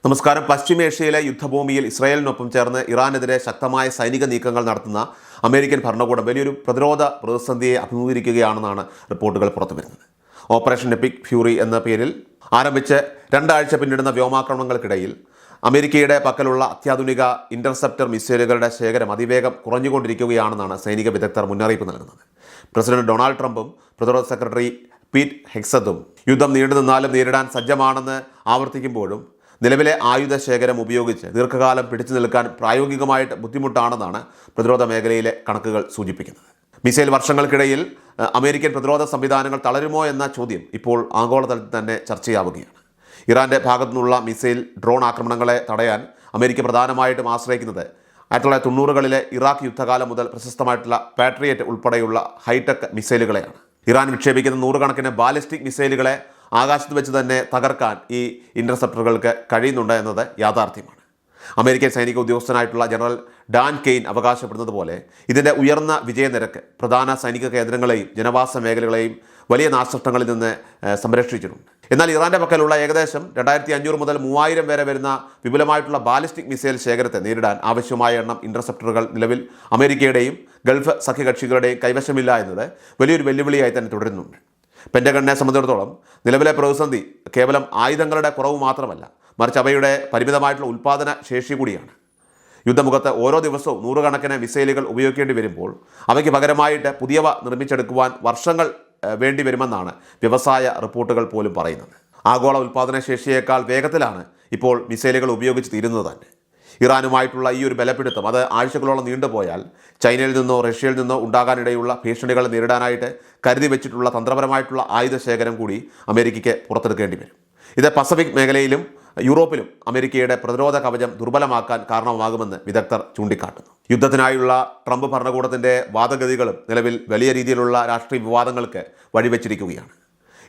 നമസ്കാരം. പശ്ചിമേഷ്യയിലെ യുദ്ധഭൂമിയിൽ ഇസ്രായേലിനൊപ്പം ചേർന്ന് ഇറാനെതിരെ ശക്തമായ സൈനിക നീക്കങ്ങൾ നടത്തുന്ന അമേരിക്കൻ ഭരണകൂടം വലിയൊരു പ്രതിരോധ പ്രതിസന്ധിയെ അഭിമുഖീകരിക്കുകയാണെന്നാണ് റിപ്പോർട്ടുകൾ പുറത്തുവരുന്നത്. ഓപ്പറേഷൻ എപ്പിക് ഫ്യൂറി എന്ന പേരിൽ ആരംഭിച്ച് 2 ആഴ്ച പിന്നിടുന്ന വ്യോമാക്രമണങ്ങൾക്കിടയിൽ അമേരിക്കയുടെ പക്കലുള്ള അത്യാധുനിക ഇന്റർസെപ്റ്റർ മിസൈലുകളുടെ ശേഖരം അതിവേഗം കുറഞ്ഞുകൊണ്ടിരിക്കുകയാണെന്നാണ് സൈനിക വിദഗ്ധർ മുന്നറിയിപ്പ് നൽകുന്നത്. പ്രസിഡന്റ് ഡൊണാൾഡ് ട്രംപും പ്രതിരോധ സെക്രട്ടറി പീറ്റ് ഹെഗ്സത്തും യുദ്ധം നീണ്ടുനിന്നാലും നേരിടാൻ സജ്ജമാണെന്ന് ആവർത്തിക്കുമ്പോഴും നിലവിലെ ആയുധ ശേഖരം ഉപയോഗിച്ച് ദീർഘകാലം പിടിച്ചു നിൽക്കാൻ പ്രായോഗികമായിട്ട് ബുദ്ധിമുട്ടാണെന്നാണ് പ്രതിരോധ മേഖലയിലെ കണക്കുകൾ സൂചിപ്പിക്കുന്നത്. മിസൈൽ വർഷങ്ങൾക്കിടയിൽ അമേരിക്കൻ പ്രതിരോധ സംവിധാനങ്ങൾ തളരുമോ എന്ന ചോദ്യം ഇപ്പോൾ ആഗോളതലത്തിൽ തന്നെ ചർച്ചയാവുകയാണ്. ഇറാൻ്റെ ഭാഗത്തു നിന്നുള്ള മിസൈൽ ഡ്രോൺ ആക്രമണങ്ങളെ തടയാൻ അമേരിക്ക പ്രധാനമായിട്ടും ആശ്രയിക്കുന്നത് 1990കളിലെ ഇറാഖ് യുദ്ധകാലം മുതൽ പ്രശസ്തമായിട്ടുള്ള പാട്രിയറ്റ് ഉൾപ്പെടെയുള്ള ഹൈടെക് മിസൈലുകളെയാണ്. ഇറാൻ വിക്ഷേപിക്കുന്ന 100 കണക്കിന് ബാലിസ്റ്റിക് മിസൈലുകളെ ആകാശത്ത് വെച്ച് തന്നെ തകർക്കാൻ ഈ ഇൻ്റർസെപ്റ്ററുകൾക്ക് കഴിയുന്നുണ്ട് എന്നത് യാഥാർത്ഥ്യമാണ്. അമേരിക്കൻ സൈനിക ഉദ്യോഗസ്ഥനായിട്ടുള്ള ജനറൽ ഡാൻ കെയ്ൻ അവകാശപ്പെടുന്നത് പോലെ ഇതിൻ്റെ ഉയർന്ന വിജയനിരക്ക് പ്രധാന സൈനിക കേന്ദ്രങ്ങളെയും ജനവാസ മേഖലകളെയും വലിയ നാശനഷ്ടങ്ങളിൽ നിന്ന് സംരക്ഷിച്ചിട്ടുണ്ട്. എന്നാൽ ഇറാൻ്റെ പക്കലുള്ള ഏകദേശം 2500 മുതൽ 3000 വരെ വരുന്ന വിപുലമായിട്ടുള്ള ബാലിസ്റ്റിക് മിസൈൽ ശേഖരത്തെ നേരിടാൻ ആവശ്യമായ എണ്ണം ഇൻ്റർസെപ്റ്ററുകൾ നിലവിൽ അമേരിക്കയുടെയും ഗൾഫ് സഖ്യകക്ഷികളുടെയും കൈവശമില്ല എന്നത് വലിയൊരു വെല്ലുവിളിയായി തന്നെ തുടരുന്നുണ്ട്. പെൻറ്റഗണിനെ സംബന്ധിച്ചിടത്തോളം നിലവിലെ പ്രതിസന്ധി കേവലം ആയുധങ്ങളുടെ കുറവ് മാത്രമല്ല, മറിച്ച് അവയുടെ പരിമിതമായിട്ടുള്ള ഉൽപ്പാദന ശേഷി കൂടിയാണ്. യുദ്ധമുഖത്ത് ഓരോ ദിവസവും 100 കണക്കിന് മിസൈലുകൾ ഉപയോഗിക്കേണ്ടി വരുമ്പോൾ അവയ്ക്ക് പകരമായിട്ട് പുതിയവ നിർമ്മിച്ചെടുക്കുവാൻ വർഷങ്ങൾ വേണ്ടി വരുമെന്നാണ് വ്യവസായ റിപ്പോർട്ടുകൾ പോലും പറയുന്നത്. ആഗോള ഉൽപ്പാദന ശേഷിയേക്കാൾ വേഗത്തിലാണ് ഇപ്പോൾ മിസൈലുകൾ ഉപയോഗിച്ച് തീരുന്നത് തന്നെ. ഇറാനുമായിട്ടുള്ള ഈ ഒരു ബലപ്പിടുത്തം അത് ആഴ്ചകളോളം നീണ്ടുപോയാൽ ചൈനയിൽ നിന്നോ റഷ്യയിൽ നിന്നോ ഉണ്ടാകാനിടയുള്ള ഭീഷണികളെ നേരിടാനായിട്ട് കരുതി വെച്ചിട്ടുള്ള തന്ത്രപരമായിട്ടുള്ള ആയുധ ശേഖരം കൂടി അമേരിക്കയ്ക്ക് പുറത്തെടുക്കേണ്ടി വരും. ഇത് പസഫിക് മേഖലയിലും യൂറോപ്പിലും അമേരിക്കയുടെ പ്രതിരോധ കവചം ദുർബലമാക്കാൻ കാരണമാകുമെന്ന് വിദഗ്ധർ ചൂണ്ടിക്കാട്ടുന്നു. യുദ്ധത്തിനായുള്ള ട്രംപ് ഭരണകൂടത്തിൻ്റെ വാദഗതികളും നിലവിൽ വലിയ രീതിയിലുള്ള രാഷ്ട്രീയ വിവാദങ്ങൾക്ക് വഴിവെച്ചിരിക്കുകയാണ്.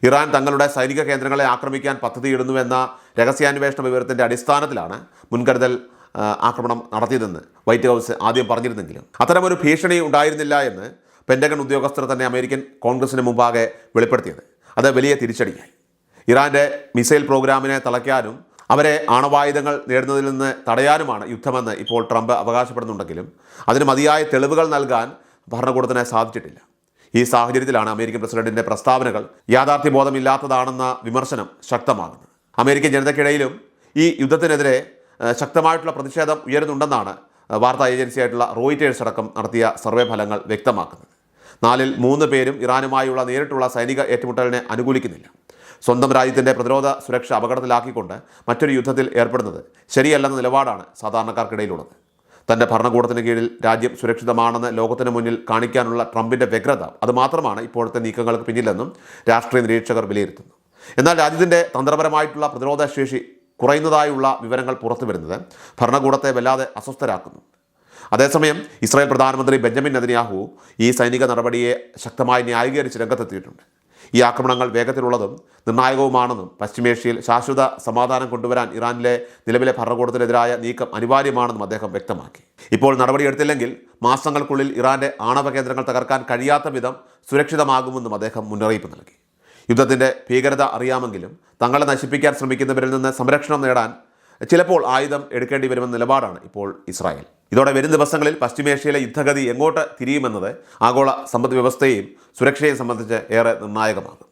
ഇറാൻ തങ്ങളുടെ സൈനിക കേന്ദ്രങ്ങളെ ആക്രമിക്കാൻ പദ്ധതിയിടുന്നുവെന്ന രഹസ്യാന്വേഷണ വിവരത്തിൻ്റെ അടിസ്ഥാനത്തിലാണ് മുൻകരുതൽ ആക്രമണം നടത്തിയതെന്ന് വൈറ്റ് ഹൗസ് ആദ്യം പറഞ്ഞിരുന്നെങ്കിലും അത്തരമൊരു ഭീഷണി ഉണ്ടായിരുന്നില്ല എന്ന് പെൻറ്റഗൺ ഉദ്യോഗസ്ഥർ തന്നെ അമേരിക്കൻ കോൺഗ്രസിന് മുമ്പാകെ വെളിപ്പെടുത്തിയത് അത് വലിയ തിരിച്ചടിയായി. ഇറാൻ്റെ മിസൈൽ പ്രോഗ്രാമിനെ തളയ്ക്കാനും അവരെ ആണവായുധങ്ങൾ നേടുന്നതിൽ നിന്ന് തടയാനുമാണ് യുദ്ധമെന്ന് ഇപ്പോൾ ട്രംപ് അവകാശപ്പെടുന്നുണ്ടെങ്കിലും അതിന് മതിയായ തെളിവുകൾ നൽകാൻ ഭരണകൂടത്തിന് സാധിച്ചിട്ടില്ല. ഈ സാഹചര്യത്തിലാണ് അമേരിക്കൻ പ്രസിഡന്റിൻ്റെ പ്രസ്താവനകൾ യാഥാർത്ഥ്യബോധമില്ലാത്തതാണെന്ന വിമർശനം ശക്തമാകുന്നത്. അമേരിക്കൻ ജനതയ്ക്കിടയിലും ഈ യുദ്ധത്തിനെതിരെ ശക്തമായിട്ടുള്ള പ്രതിഷേധം ഉയരുന്നുണ്ടെന്നാണ് വാർത്താ ഏജൻസിയായിട്ടുള്ള റോയിറ്റേഴ്സ് അടക്കം നടത്തിയ സർവേ ഫലങ്ങൾ വ്യക്തമാക്കുന്നത്. 4ൽ 3 പേരും ഇറാനുമായുള്ള നേരിട്ടുള്ള സൈനിക ഏറ്റുമുട്ടലിനെ അനുകൂലിക്കുന്നില്ല. സ്വന്തം രാജ്യത്തിൻ്റെ പ്രതിരോധ സുരക്ഷ അപകടത്തിലാക്കിക്കൊണ്ട് മറ്റൊരു യുദ്ധത്തിൽ ഏർപ്പെടുന്നത് ശരിയല്ലെന്ന നിലപാടാണ് സാധാരണക്കാർക്കിടയിലുള്ളത്. തൻ്റെ ഭരണകൂടത്തിന് കീഴിൽ രാജ്യം സുരക്ഷിതമാണെന്ന് ലോകത്തിന് മുന്നിൽ കാണിക്കാനുള്ള ട്രംപിൻ്റെ വ്യഗ്രത അതുമാത്രമാണ് ഇപ്പോഴത്തെ നീക്കങ്ങൾക്ക് പിന്നിലെന്നും രാഷ്ട്രീയ നിരീക്ഷകർ വിലയിരുത്തുന്നു. എന്നാൽ രാജ്യത്തിൻ്റെ തന്ത്രപരമായിട്ടുള്ള പ്രതിരോധ ശേഷി കുറയുന്നതായുള്ള വിവരങ്ങൾ പുറത്തു വരുന്നത് ഭരണകൂടത്തെ വല്ലാതെ അസ്വസ്ഥരാക്കുന്നു. അതേസമയം ഇസ്രായേൽ പ്രധാനമന്ത്രി ബെഞ്ചമിൻ നെതന്യാഹു ഈ സൈനിക നടപടിയെ ശക്തമായി ന്യായീകരിച്ച് രംഗത്തെത്തിയിട്ടുണ്ട്. ഈ ആക്രമണങ്ങൾ വേഗത്തിലുള്ളതും നിർണായകവുമാണെന്നും പശ്ചിമേഷ്യയിൽ ശാശ്വത സമാധാനം കൊണ്ടുവരാൻ ഇറാനിലെ നിലവിലെ ഭരണകൂടത്തിനെതിരായ നീക്കം അനിവാര്യമാണെന്നും അദ്ദേഹം വ്യക്തമാക്കി. ഇപ്പോൾ നടപടിയെടുത്തില്ലെങ്കിൽ മാസങ്ങൾക്കുള്ളിൽ ഇറാൻ്റെ ആണവ കേന്ദ്രങ്ങൾ തകർക്കാൻ കഴിയാത്ത വിധം സുരക്ഷിതമാകുമെന്നും അദ്ദേഹം മുന്നറിയിപ്പ് നൽകി. യുദ്ധത്തിൻ്റെ ഭീകരത അറിയാമെങ്കിലും തങ്ങളെ നശിപ്പിക്കാൻ ശ്രമിക്കുന്നവരിൽ നിന്ന് സംരക്ഷണം നേടാൻ ചിലപ്പോൾ ആയുധം എടുക്കേണ്ടി വരുമെന്ന നിലപാടാണ് ഇപ്പോൾ ഇസ്രായേൽ. ഇതോടെ വരും ദിവസങ്ങളിൽ പശ്ചിമേഷ്യയിലെ യുദ്ധഗതി എങ്ങോട്ട് തിരിയുമെന്നത് ആഗോള സമ്പദ് വ്യവസ്ഥയെയും സുരക്ഷയെയും സംബന്ധിച്ച് ഏറെ നിർണായകമാകും.